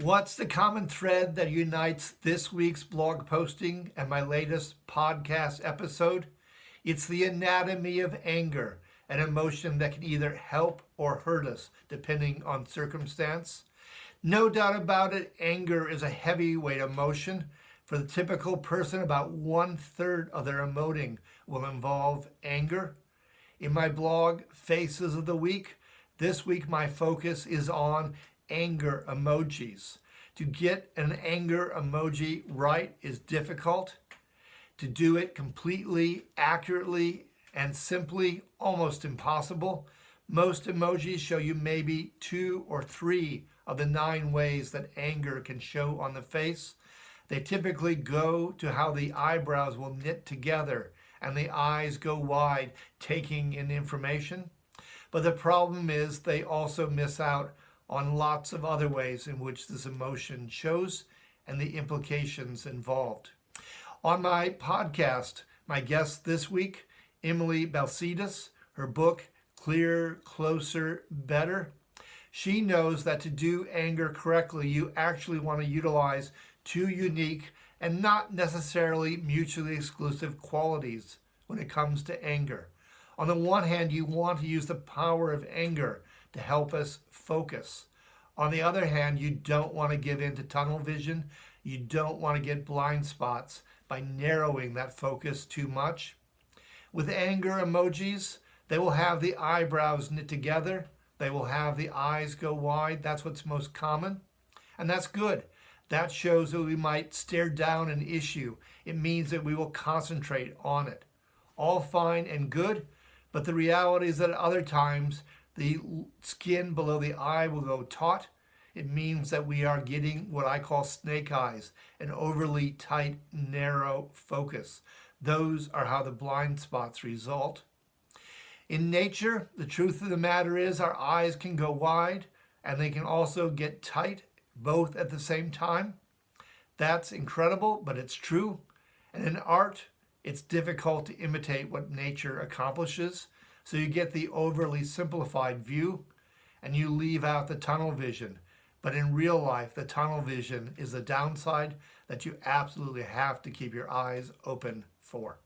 What's the common thread that unites this week's blog posting and my latest podcast episode? It's the anatomy of anger, an emotion that can either help or hurt us depending on circumstance. No doubt about it, anger is a heavyweight emotion. For the typical person, about 1/3 of their emoting will involve anger. In my blog, Faces of the Week, this week my focus is on anger emojis. To get an anger emoji right is difficult. To do it completely, accurately, and simply, almost impossible. Most emojis show you maybe 2 or 3 of the 9 ways that anger can show on the face. They typically go to how the eyebrows will knit together and the eyes go wide, taking in information. But the problem is they also miss out on lots of other ways in which this emotion shows and the implications involved. On my podcast, my guest this week, Emily Balcetis, her book, Clear, Closer, Better. She knows that to do anger correctly, you actually want to utilize 2 unique and not necessarily mutually exclusive qualities when it comes to anger. On the one hand, you want to use the power of anger to help us focus. On the other hand, you don't want to give in to tunnel vision. You don't want to get blind spots by narrowing that focus too much. With anger emojis, they will have the eyebrows knit together. They will have the eyes go wide. That's what's most common. And that's good. That shows that we might stare down an issue. It means that we will concentrate on it. All fine and good, but the reality is that at other times, the skin below the eye will go taut. It means that we are getting what I call snake eyes, an overly tight, narrow focus. Those are how the blind spots result. In nature, the truth of the matter is our eyes can go wide and they can also get tight, both at the same time. That's incredible, but it's true. And in art, it's difficult to imitate what nature accomplishes. So you get the overly simplified view and you leave out the tunnel vision. But in real life, the tunnel vision is the downside that you absolutely have to keep your eyes open for.